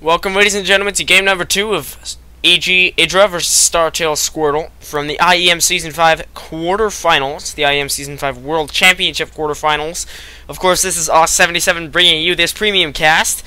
Welcome, ladies and gentlemen, to game number 2 of EGIdrA vs. Squirtle from the IEM Season 5 quarterfinals, the IEM Season 5 World Championship quarterfinals. Of course, this is Os77 bringing you this premium cast,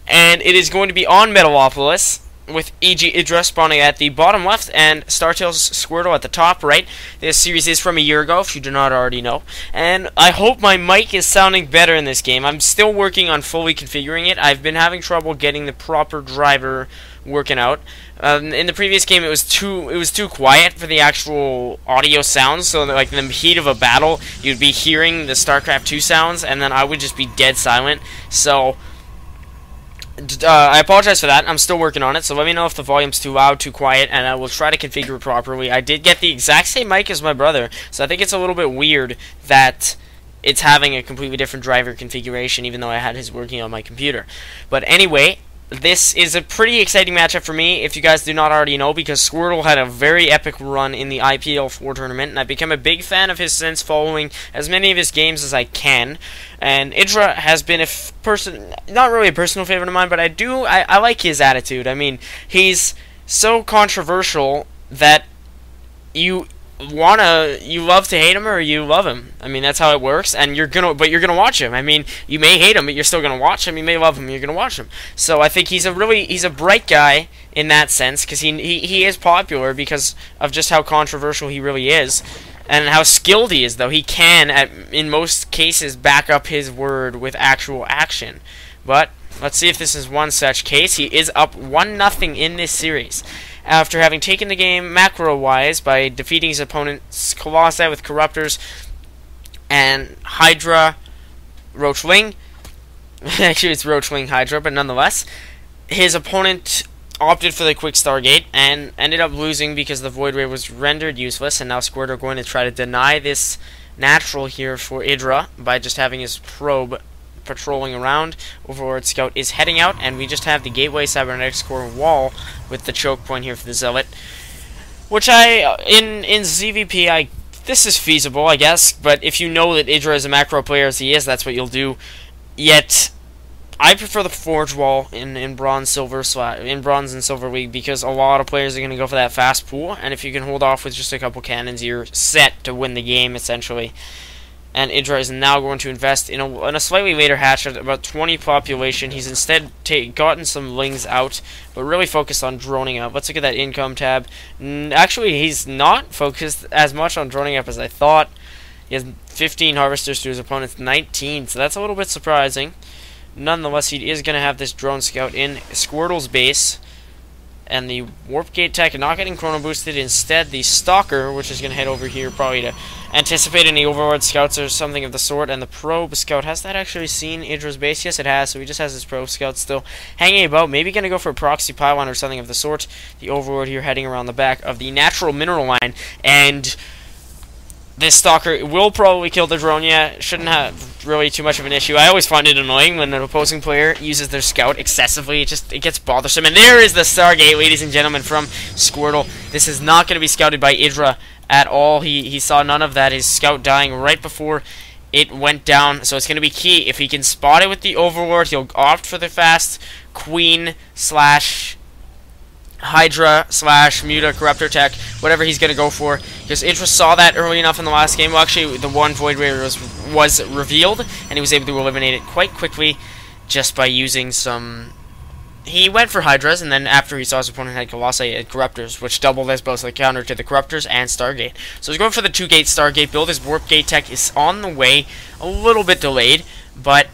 and it is going to be on Metalopolis, with EGIdrA spawning at the bottom left and Squirtle at the top right. This series is from a year ago, if you do not already know. And I hope my mic is sounding better in this game. I'm still working on fully configuring it. I've been having trouble getting the proper driver working out. In the previous game, it was too quiet for the actual audio sounds. So, like in the heat of a battle, you'd be hearing the StarCraft 2 sounds, and then I would just be dead silent. So I apologize for that. I'm still working on it, so let me know if the volume's too loud, too quiet, and I will try to configure it properly. I did get the exact same mic as my brother, so I think it's a little bit weird that it's having a completely different driver configuration, even though I had his working on my computer. But anyway, this is a pretty exciting matchup for me, if you guys do not already know, because Squirtle had a very epic run in the IPL4 tournament, and I've become a big fan of his since, following as many of his games as I can. And EGIdrA has been not really a personal favorite of mine, but I like his attitude. I mean, he's so controversial that you love to hate him or you love him. I mean, that's how it works, and you're gonna watch him. I mean, you may hate him, but you're still gonna watch him. You may love him, you're gonna watch him. So I think he's a bright guy in that sense, because he is popular because of just how controversial he really is, and how skilled he is. Though he can, in most cases, back up his word with actual action. But let's see if this is one such case. He is up 1-0 in this series, after having taken the game macro-wise by defeating his opponent's Colossi with Corruptors and Hydra Roachling. Actually, it's Roachling Hydra, but nonetheless. His opponent opted for the quick Stargate and ended up losing because the Void Ray was rendered useless, and now Squirtle are going to try to deny this natural here for EGIdrA by just having his probe patrolling around. Overlord Scout is heading out, and we just have the Gateway Cybernetics Core wall with the choke point here for the Zealot, which in ZVP, this is feasible, I guess, but if you know that EGIdrA is a macro player as he is, that's what you'll do. Yet I prefer the Forge Wall in Bronze and Silver League, because a lot of players are going to go for that fast pool, and if you can hold off with just a couple cannons, you're set to win the game, essentially. And EGIdrA is now going to invest in a slightly later hatch at about 20 population. He's instead gotten some lings out, but really focused on droning up. Let's look at that income tab. Actually, he's not focused as much on droning up as I thought. He has 15 harvesters to his opponent's 19, so that's a little bit surprising. Nonetheless, he is going to have this drone scout in Squirtle's base, and the Warp Gate tech not getting chrono boosted. Instead, the Stalker, which is going to head over here probably to anticipate any Overlord Scouts or something of the sort. And the Probe Scout, has that actually seen EGIdRA's base? Yes, it has, so he just has his Probe Scout still hanging about. Maybe going to go for a Proxy Pylon or something of the sort. The Overlord here heading around the back of the Natural Mineral line, and this Stalker will probably kill the drone. Yeah, shouldn't have really too much of an issue. I always find it annoying when an opposing player uses their scout excessively. It gets bothersome. And there is the Stargate, ladies and gentlemen, from Squirtle. This is not going to be scouted by EGIdRA at all. He saw none of that. His scout dying right before it went down. So it's going to be key. If he can spot it with the Overlord, he'll opt for the fast Queen / Hydra / Muta Corruptor tech, whatever he's going to go for, because EGIdRA saw that early enough in the last game. Well, actually, the one Void Ray was revealed, and he was able to eliminate it quite quickly just by using some... He went for Hydras, and then after he saw his opponent had Colossi and Corruptors, which doubled as both the counter to the Corruptors and Stargate. So he's going for the 2-gate Stargate build. His Warp Gate tech is on the way, a little bit delayed, but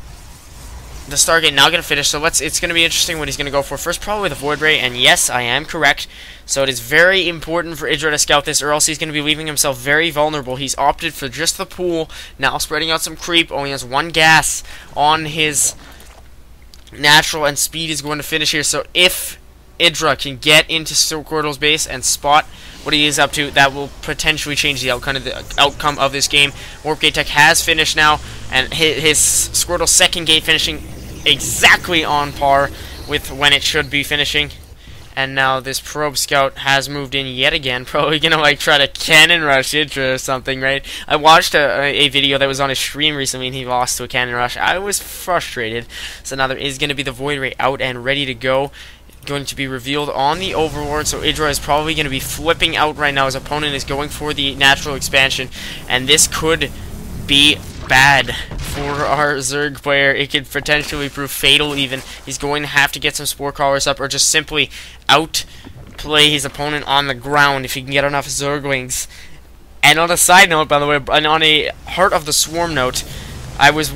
the Stargate now going to finish, so it's going to be interesting what he's going to go for. First, probably the Void Ray, and yes, I am correct. So it is very important for EGIdRA to scout this, or else he's going to be leaving himself very vulnerable. He's opted for just the pool, now spreading out some creep. Only has 1 gas on his natural, and speed is going to finish here. So if EGIdRA can get into Squirtle's base and spot what he is up to, that will potentially change the outcome of this game. Warp Gate tech has finished now, and his Squirtle's second gate finishing exactly on par with when it should be finishing. And now this probe scout has moved in yet again, probably gonna like try to cannon rush EGIdrA or something, right? I watched a video that was on his stream recently and he lost to a cannon rush. I was frustrated. So now there is gonna be the Void Ray out and ready to go. Going to be revealed on the Overlord, so EGIdrA is probably going to be flipping out right now. His opponent is going for the natural expansion, and this could be bad for our Zerg player. It could potentially prove fatal even. He's going to have to get some Spore Crawlers up, or just simply outplay his opponent on the ground if he can get enough Zerglings. And on a side note, by the way, and on a Heart of the Swarm note, I was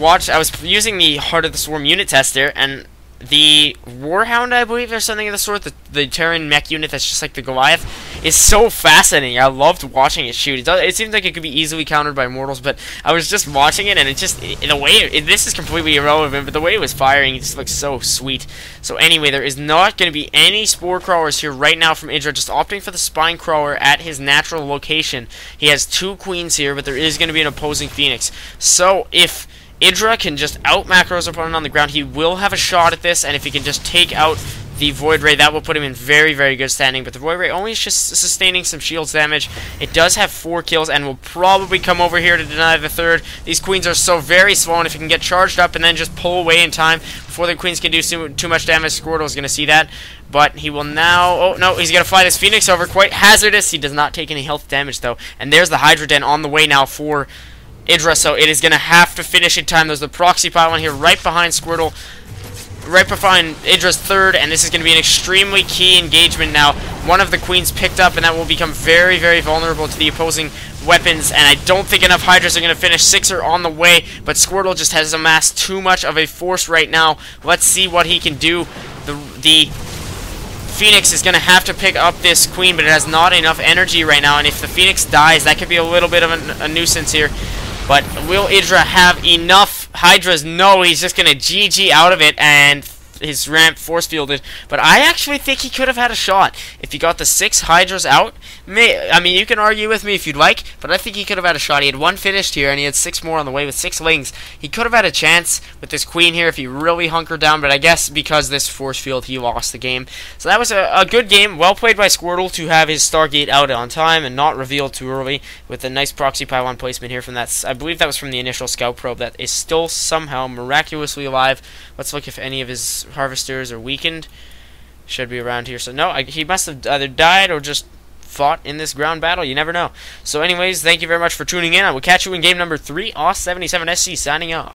using the Heart of the Swarm unit tester, and the Warhound, I believe, or something of the sort, the Terran mech unit that's just like the Goliath, is so fascinating. I loved watching it shoot. It seems like it could be easily countered by mortals, but I was just watching it, and it just, in a way, this is completely irrelevant, but the way it was firing, it just looks so sweet. So anyway, there is not going to be any Spore Crawlers here right now from EGIdrA, just opting for the Spine Crawler at his natural location. He has 2 Queens here, but there is going to be an opposing Phoenix. So if EGIdrA can just out-macro his opponent on the ground, he will have a shot at this, and if he can just take out the Void Ray, that will put him in very, very good standing. But the Void Ray only is just sustaining some shields damage. It does have 4 kills, and will probably come over here to deny the 3rd. These Queens are so very slow, and if he can get charged up and then just pull away in time before the Queens can do too much damage, Squirtle is going to see that. But he will now... Oh, no, he's going to fly this Phoenix over. Quite hazardous. He does not take any health damage, though. And there's the Hydra Den on the way now for EGIdrA, so it is going to have to finish in time. There's the proxy pylon here right behind Squirtle, right behind EGIdRA's 3rd, and this is going to be an extremely key engagement now. One of the Queens picked up, and that will become very, very vulnerable to the opposing weapons, and I don't think enough Hydras are going to finish. 6 are on the way, but Squirtle just has amassed too much of a force right now. Let's see what he can do. The Phoenix is going to have to pick up this Queen, but it has not enough energy right now, and if the Phoenix dies, that could be a little bit of a nuisance here. But will EGIdrA have enough Hydras? No, he's just going to GG out of it, and his ramp force fielded. But I actually think he could have had a shot if he got the 6 Hydras out. I mean, you can argue with me if you'd like, but I think he could have had a shot. He had 1 finished here, and he had 6 more on the way with 6 Lings. He could have had a chance with this Queen here if he really hunkered down, but I guess because this force field, he lost the game. So that was a good game. Well played by Squirtle to have his Stargate out on time and not revealed too early, with a nice proxy pylon placement here from that. I believe that was from the initial scout probe that is still somehow miraculously alive. Let's look if any of his harvesters are weakened. Should be around here. So no, he must have either died or just fought in this ground battle. You never know. So anyways, thank you very much for tuning in. I will catch you in game number 3. Aus77SC signing off.